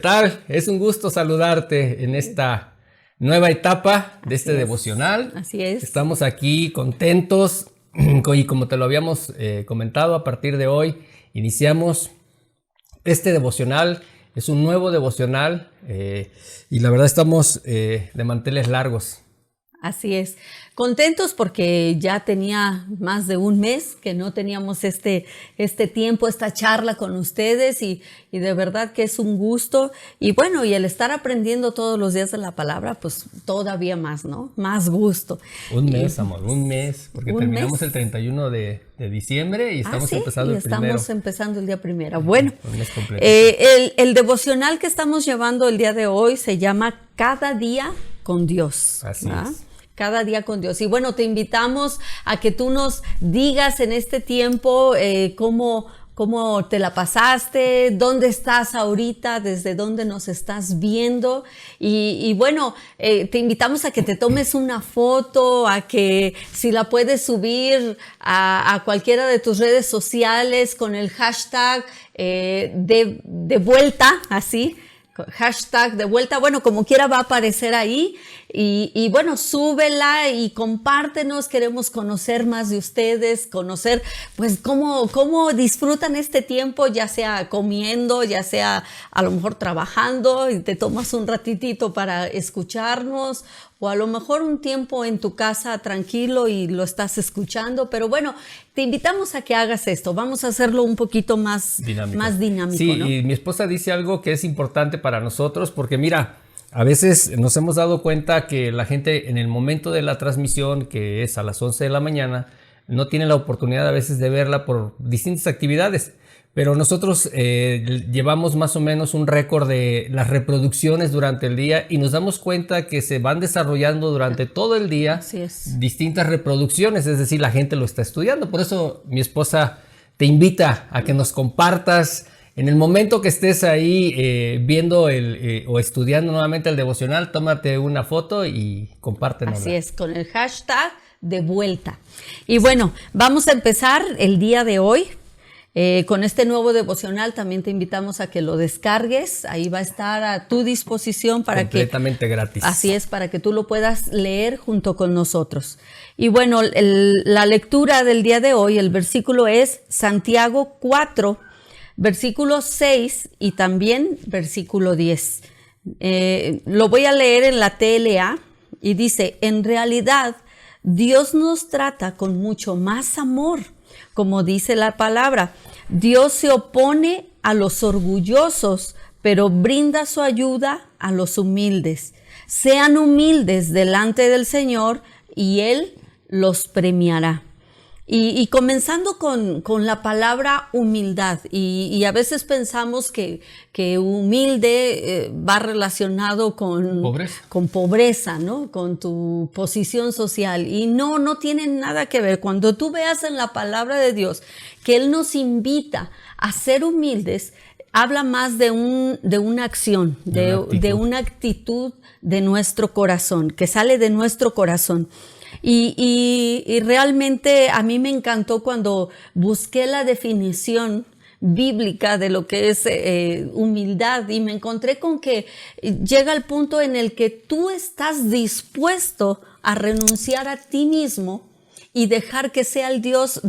¿Qué tal? Es un gusto saludarte en esta nueva etapa de este devocional. Así es. Estamos aquí contentos y como te lo habíamos comentado, a partir de hoy iniciamos este devocional. Es un nuevo devocional y la verdad estamos de manteles largos. Así es. Contentos porque ya tenía más de un mes que no teníamos este tiempo, esta charla con ustedes y de verdad que es un gusto. Y bueno, y el estar aprendiendo todos los días de la palabra, pues todavía más, ¿no? Más gusto. Un mes, amor, un mes, porque terminamos el 31 de diciembre y estamos empezando el primero. Estamos empezando el día primero. Bueno, un mes completo. El devocional que estamos llevando el día de hoy se llama Cada día con Dios. Así es. Cada día con Dios. Y bueno, te invitamos a que tú nos digas en este tiempo cómo te la pasaste, dónde estás ahorita, desde dónde nos estás viendo. Y bueno, te invitamos a que te tomes una foto, a que si la puedes subir a cualquiera de tus redes sociales con el hashtag de vuelta, así. Hashtag de vuelta, bueno, como quiera va a aparecer ahí y bueno, súbela y compártenos, queremos conocer más de ustedes, conocer pues cómo disfrutan este tiempo, ya sea comiendo, ya sea a lo mejor trabajando y te tomas un ratitito para escucharnos o a lo mejor un tiempo en tu casa tranquilo y lo estás escuchando, pero bueno, te invitamos a que hagas esto, vamos a hacerlo un poquito más dinámico. Sí, ¿no? Y mi esposa dice algo que es importante para nosotros, porque mira, a veces nos hemos dado cuenta que la gente en el momento de la transmisión, que es a las 11 de la mañana, no tiene la oportunidad a veces de verla por distintas actividades. Pero nosotros llevamos más o menos un récord de las reproducciones durante el día y nos damos cuenta que se van desarrollando durante todo el día distintas reproducciones, es decir, la gente lo está estudiando. Por eso mi esposa te invita a que nos compartas en el momento que estés ahí viendo o estudiando nuevamente el devocional, tómate una foto y compártenosla. Así es, con el hashtag de vuelta. Y bueno, vamos a empezar el día de hoy. Con este nuevo devocional también te invitamos a que lo descargues, ahí va a estar a tu disposición para completamente gratis. Así es, para que tú lo puedas leer junto con nosotros. Y bueno, la lectura del día de hoy, el versículo es Santiago 4, versículo 6 y también versículo 10. Lo voy a leer en la TLA y dice, en realidad Dios nos trata con mucho más amor. Como dice la palabra, Dios se opone a los orgullosos, pero brinda su ayuda a los humildes. Sean humildes delante del Señor y Él los premiará. Y comenzando con la palabra humildad, y a veces pensamos que humilde va relacionado con pobreza, ¿no? Con tu posición social. Y no tiene nada que ver. Cuando tú veas en la palabra de Dios que Él nos invita a ser humildes, habla más de una acción, de una actitud de nuestro corazón, que sale de nuestro corazón. Y realmente a mí me encantó cuando busqué la definición bíblica de lo que es humildad y me encontré con que llega el punto en el que tú estás dispuesto a renunciar a ti mismo y dejar que sea el Dios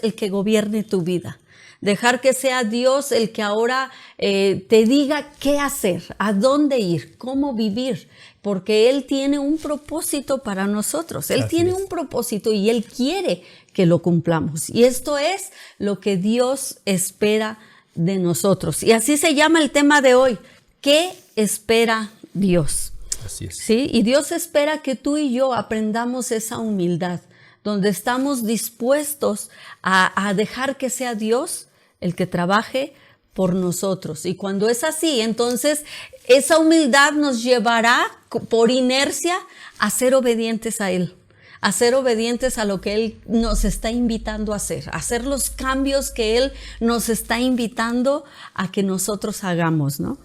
el que gobierne tu vida. Dejar que sea Dios el que ahora te diga qué hacer, a dónde ir, cómo vivir, porque Él tiene un propósito para nosotros. Él tiene un propósito y Él quiere que lo cumplamos. Y esto es lo que Dios espera de nosotros. Y así se llama el tema de hoy. ¿Qué espera Dios? Así es. ¿Sí? Y Dios espera que tú y yo aprendamos esa humildad, donde estamos dispuestos a dejar que sea Dios el que trabaje por nosotros. Y cuando es así, entonces esa humildad nos llevará por inercia a ser obedientes a Él, a ser obedientes a lo que Él nos está invitando a hacer los cambios que Él nos está invitando a que nosotros hagamos, ¿no?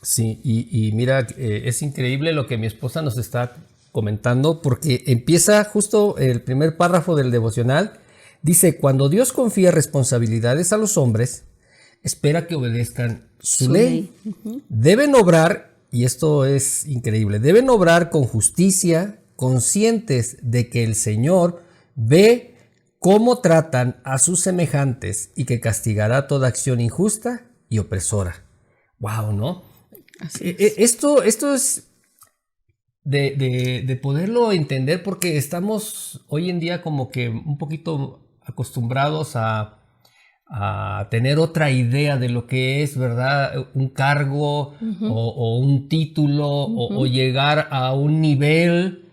Sí, y mira, es increíble lo que mi esposa nos está comentando, porque empieza justo el primer párrafo del devocional. Dice, cuando Dios confía responsabilidades a los hombres, espera que obedezcan su ley. Deben obrar, y esto es increíble, deben obrar con justicia, conscientes de que el Señor ve cómo tratan a sus semejantes y que castigará toda acción injusta y opresora. Wow, ¿no? Esto es de poderlo entender, porque estamos hoy en día como que un poquito acostumbrados a tener otra idea de lo que es, ¿verdad? Un cargo o un título o llegar a un nivel.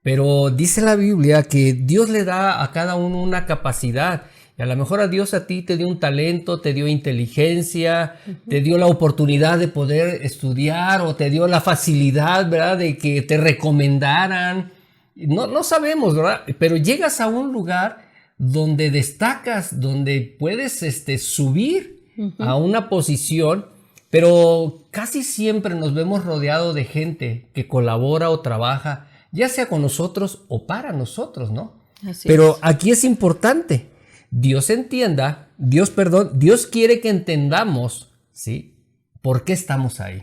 Pero dice la Biblia que Dios le da a cada uno una capacidad. Y a lo mejor a Dios a ti te dio un talento, te dio inteligencia, te dio la oportunidad de poder estudiar o te dio la facilidad, ¿verdad? De que te recomendaran. No sabemos, ¿verdad? Pero llegas a un lugar donde destacas, donde puedes subir a una posición, pero casi siempre nos vemos rodeados de gente que colabora o trabaja, ya sea con nosotros o para nosotros, ¿no? Pero aquí es importante, Dios quiere que entendamos, ¿sí? ¿Por qué estamos ahí?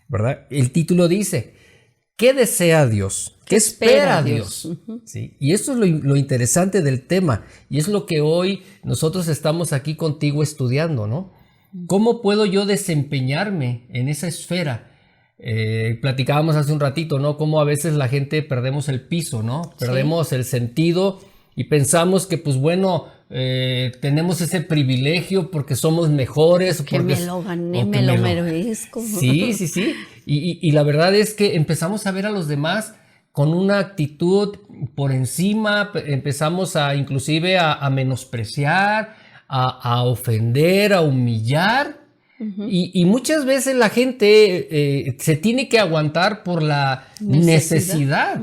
¿Verdad? El título dice, ¿qué desea Dios? ¿Qué espera Dios? ¿Sí? Y esto es lo interesante del tema, y es lo que hoy nosotros estamos aquí contigo estudiando, ¿no? ¿Cómo puedo yo desempeñarme en esa esfera? Platicábamos hace un ratito, ¿no? Cómo a veces la gente perdemos el piso, ¿no? Perdemos el sentido y pensamos que, pues bueno, tenemos ese privilegio porque somos mejores. Que porque me lo gané, me lo merezco. Sí. Y la verdad es que empezamos a ver a los demás con una actitud por encima, empezamos inclusive a menospreciar, a ofender, a humillar. Y muchas veces la gente se tiene que aguantar por la necesidad.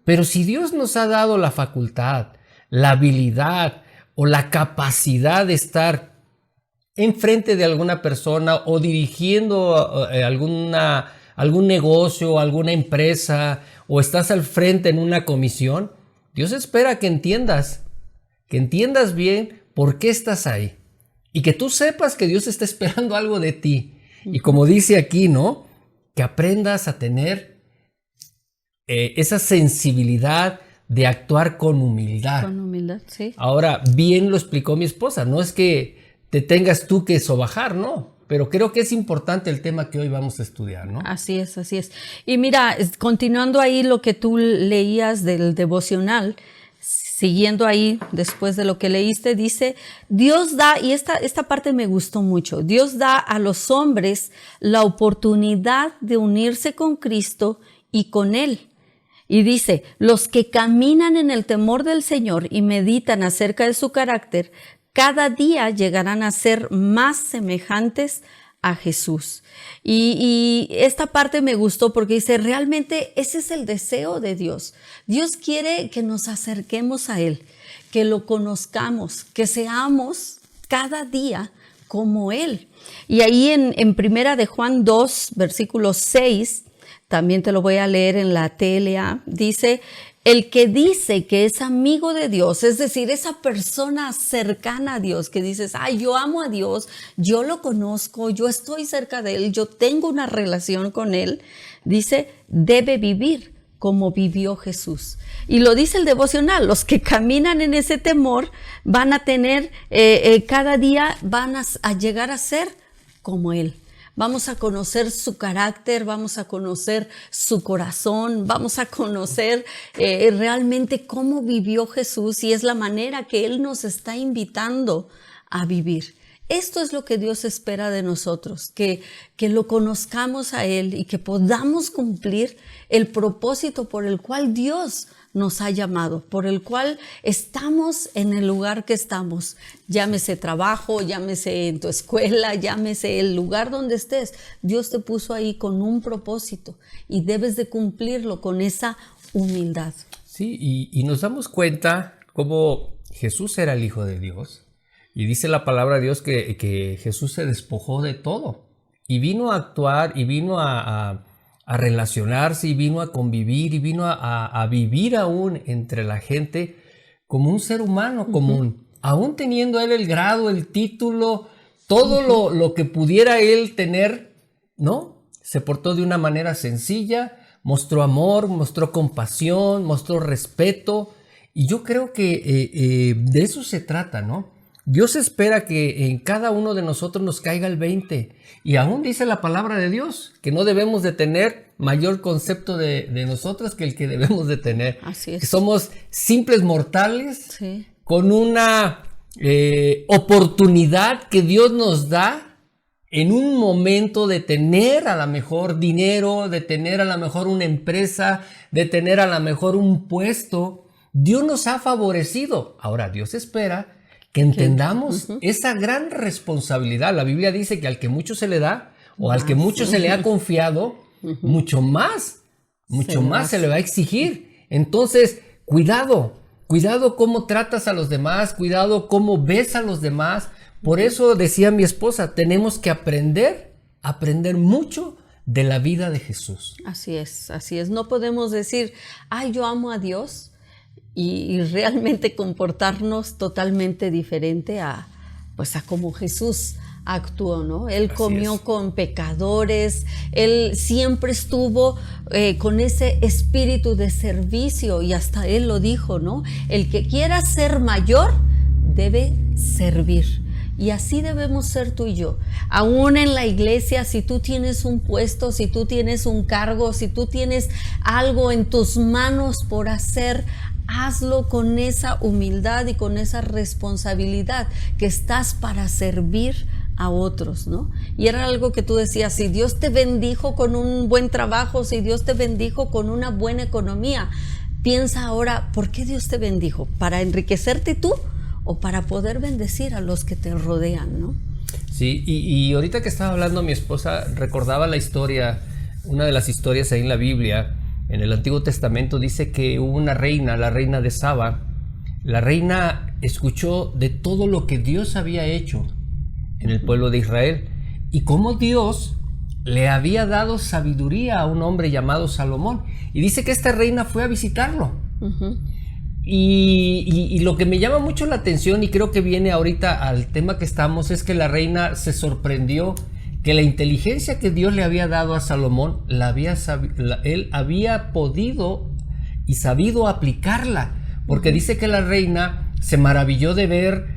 Pero si Dios nos ha dado la facultad, la habilidad o la capacidad de estar enfrente de alguna persona o dirigiendo algún negocio, alguna empresa, o estás al frente en una comisión, Dios espera que entiendas bien por qué estás ahí. Y que tú sepas que Dios está esperando algo de ti. Y como dice aquí, ¿no? Que aprendas a tener esa sensibilidad de actuar con humildad. Con humildad, sí. Ahora, bien lo explicó mi esposa. No es que te tengas tú que sobajar, ¿no? Pero creo que es importante el tema que hoy vamos a estudiar, ¿no? Así es. Y mira, continuando ahí lo que tú leías del devocional, siguiendo ahí después de lo que leíste, dice, Dios da, y esta parte me gustó mucho, Dios da a los hombres la oportunidad de unirse con Cristo y con Él. Y dice, los que caminan en el temor del Señor y meditan acerca de su carácter, cada día llegarán a ser más semejantes a Jesús. Y esta parte me gustó porque dice, realmente ese es el deseo de Dios. Dios quiere que nos acerquemos a Él, que lo conozcamos, que seamos cada día como Él. Y ahí en Primera de Juan 2, versículo 6, también te lo voy a leer en la TLA, dice, el que dice que es amigo de Dios, es decir, esa persona cercana a Dios, que dices, ay, yo amo a Dios, yo lo conozco, yo estoy cerca de Él, yo tengo una relación con Él, dice, debe vivir como vivió Jesús. Y lo dice el devocional, los que caminan en ese temor van a tener, cada día van a llegar a ser como Él. Vamos a conocer su carácter, vamos a conocer su corazón, vamos a conocer realmente cómo vivió Jesús, y es la manera que Él nos está invitando a vivir. Esto es lo que Dios espera de nosotros, que lo conozcamos a Él y que podamos cumplir el propósito por el cual Dios nos ha llamado, por el cual estamos en el lugar que estamos. Llámese trabajo, llámese en tu escuela, llámese el lugar donde estés. Dios te puso ahí con un propósito y debes de cumplirlo con esa humildad. Sí, y nos damos cuenta cómo Jesús era el Hijo de Dios. Y dice la palabra de Dios que Jesús se despojó de todo y vino a actuar y vino a relacionarse y vino a convivir y vino a vivir aún entre la gente como un ser humano común, aún teniendo él el grado, el título todo lo que pudiera él tener, ¿no? Se portó de una manera sencilla, mostró amor, mostró compasión, mostró respeto. Y yo creo que de eso se trata, ¿no? Dios espera que en cada uno de nosotros nos caiga el 20. Y aún dice la palabra de Dios que no debemos de tener mayor concepto de nosotros que el que debemos de tener. Así es. Que somos simples mortales, Sí. con una oportunidad que Dios nos da en un momento de tener a lo mejor dinero, de tener a lo mejor una empresa, de tener a lo mejor un puesto. Dios nos ha favorecido. Ahora, Dios espera que entendamos esa gran responsabilidad. La Biblia dice que al que mucho se le da, o al que mucho se le ha confiado, mucho más se le va a exigir. Entonces, cuidado cómo tratas a los demás, cuidado cómo ves a los demás. Por eso decía mi esposa, tenemos que aprender mucho de la vida de Jesús. Así es, así es. No podemos decir, ay, yo amo a Dios y realmente comportarnos totalmente diferente a como Jesús actuó, ¿no? Él Así comió es. con pecadores, él siempre estuvo con ese espíritu de servicio y hasta él lo dijo, ¿no? El que quiera ser mayor debe servir. Y así debemos ser tú y yo. Aún en la iglesia, si tú tienes un puesto, si tú tienes un cargo, si tú tienes algo en tus manos por hacer, hazlo con esa humildad y con esa responsabilidad que estás para servir a otros, ¿no? Y era algo que tú decías, si Dios te bendijo con un buen trabajo, si Dios te bendijo con una buena economía, piensa ahora, ¿por qué Dios te bendijo? ¿Para enriquecerte tú o para poder bendecir a los que te rodean, ¿no? Sí, y ahorita que estaba hablando mi esposa, recordaba la historia, una de las historias ahí en la Biblia, en el Antiguo Testamento, dice que hubo una reina, la reina de Saba. La reina escuchó de todo lo que Dios había hecho en el pueblo de Israel y cómo Dios le había dado sabiduría a un hombre llamado Salomón. Y dice que esta reina fue a visitarlo. Y lo que me llama mucho la atención, y creo que viene ahorita al tema que estamos, es que la reina se sorprendió que la inteligencia que Dios le había dado a Salomón, él había podido y sabido aplicarla, porque dice que la reina se maravilló de ver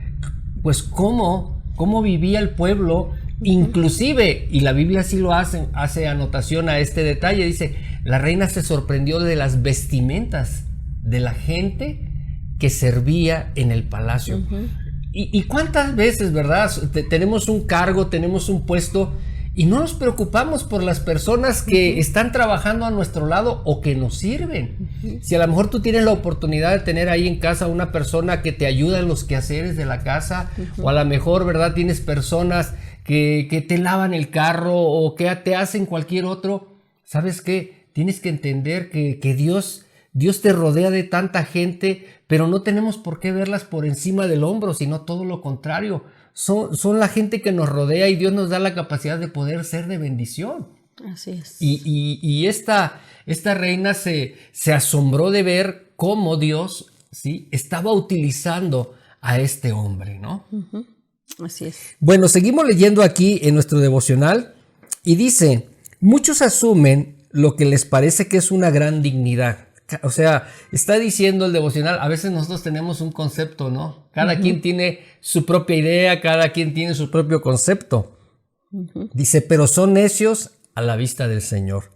pues cómo vivía el pueblo, inclusive, y la Biblia sí lo hace anotación a este detalle, dice, la reina se sorprendió de las vestimentas de la gente que servía en el palacio. ¿Y cuántas veces, verdad? Tenemos un cargo, tenemos un puesto y no nos preocupamos por las personas que están trabajando a nuestro lado o que nos sirven. Si a lo mejor tú tienes la oportunidad de tener ahí en casa una persona que te ayuda en los quehaceres de la casa, o a lo mejor, ¿verdad? Tienes personas que te lavan el carro o que te hacen cualquier otro. ¿Sabes qué? Tienes que entender que Dios te rodea de tanta gente, pero no tenemos por qué verlas por encima del hombro, sino todo lo contrario. Son la gente que nos rodea y Dios nos da la capacidad de poder ser de bendición. Así es. Y esta reina se asombró de ver cómo Dios, ¿sí?, estaba utilizando a este hombre, ¿no? Así es. Bueno, seguimos leyendo aquí en nuestro devocional y dice, muchos asumen lo que les parece que es una gran dignidad. O sea, está diciendo el devocional, a veces nosotros tenemos un concepto, ¿no? Cada quien tiene su propia idea, cada quien tiene su propio concepto. Dice, pero son necios a la vista del Señor.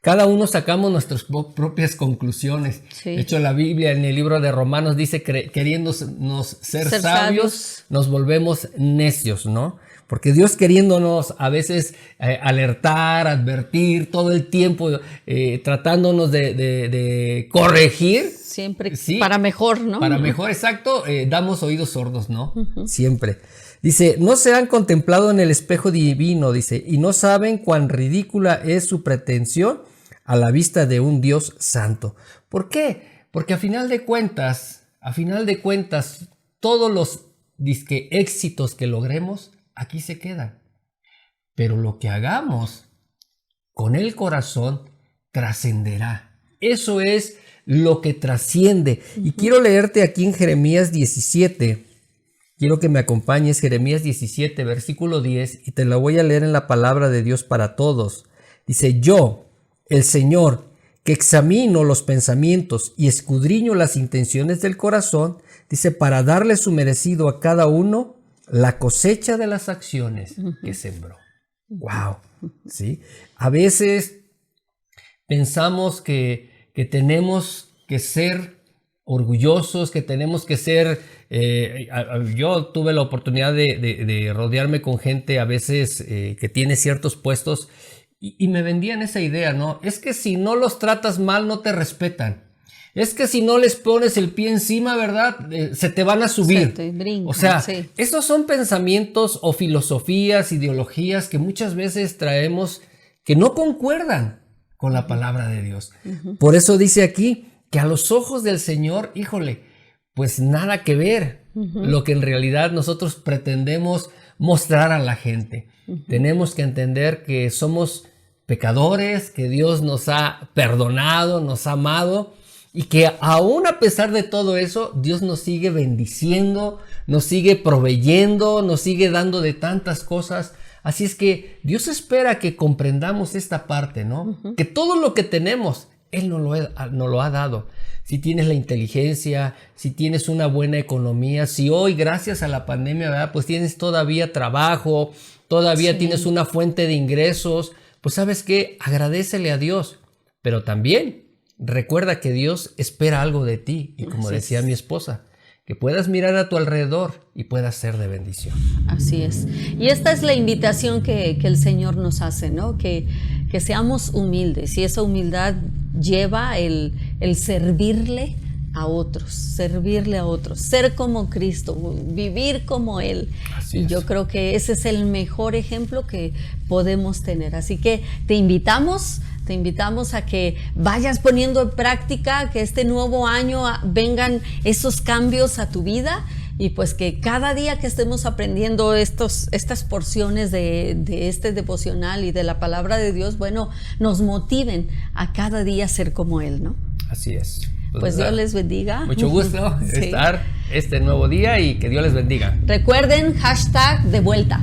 Cada uno sacamos nuestras propias conclusiones. Sí. De hecho, la Biblia en el libro de Romanos dice, queriéndonos ser sabios, nos volvemos necios, ¿no? Porque Dios queriéndonos a veces alertar, advertir, todo el tiempo tratándonos de corregir. Siempre sí, para mejor, ¿no? Para mejor, exacto, damos oídos sordos, ¿no? Siempre. Dice, no se han contemplado en el espejo divino, dice, y no saben cuán ridícula es su pretensión a la vista de un Dios santo. ¿Por qué? Porque a final de cuentas, todos los éxitos que logremos, aquí se quedan. Pero lo que hagamos con el corazón trascenderá. Eso es lo que trasciende. Y quiero leerte aquí en Jeremías 17, quiero que me acompañes, Jeremías 17, versículo 10, y te la voy a leer en la palabra de Dios para todos. Dice, yo, el Señor, que examino los pensamientos y escudriño las intenciones del corazón, dice, para darle su merecido a cada uno la cosecha de las acciones que sembró. ¡Wow! ¿Sí? A veces pensamos que tenemos que ser orgullosos, que tenemos que ser... yo tuve la oportunidad de rodearme con gente a veces que tiene ciertos puestos y me vendían esa idea, ¿no? Es que si no los tratas mal no te respetan. Es que si no les pones el pie encima, ¿verdad? Se te van a subir. Brincan, o sea, sí. Esos son pensamientos o filosofías, ideologías que muchas veces traemos que no concuerdan con la palabra de Dios. Por eso dice aquí que a los ojos del Señor, híjole, pues nada que ver lo que en realidad nosotros pretendemos mostrar a la gente. Tenemos que entender que somos pecadores, que Dios nos ha perdonado, nos ha amado y que aún a pesar de todo eso, Dios nos sigue bendiciendo, nos sigue proveyendo, nos sigue dando de tantas cosas. Así es que Dios espera que comprendamos esta parte, ¿no? Que todo lo que tenemos, Él nos lo ha dado. Si tienes la inteligencia, si tienes una buena economía, si hoy gracias a la pandemia, ¿verdad? Pues tienes todavía trabajo, todavía tienes una fuente de ingresos, pues ¿sabes qué? Agradécele a Dios, pero también recuerda que Dios espera algo de ti y como decía mi esposa, que puedas mirar a tu alrededor y puedas ser de bendición. Así es. Y esta es la invitación que el Señor nos hace, ¿no? Que seamos humildes y esa humildad lleva el servirle a otros, ser como Cristo, vivir como Él. Así y es. yo creo que ese es el mejor ejemplo que podemos tener. Así que te invitamos a que vayas poniendo en práctica, que este nuevo año vengan esos cambios a tu vida y pues que cada día que estemos aprendiendo estas porciones de este devocional y de la palabra de Dios, bueno, nos motiven a cada día ser como Él, ¿no? Así es. Pues Dios les bendiga. Mucho gusto estar este nuevo día y que Dios les bendiga. Recuerden, #devuelta.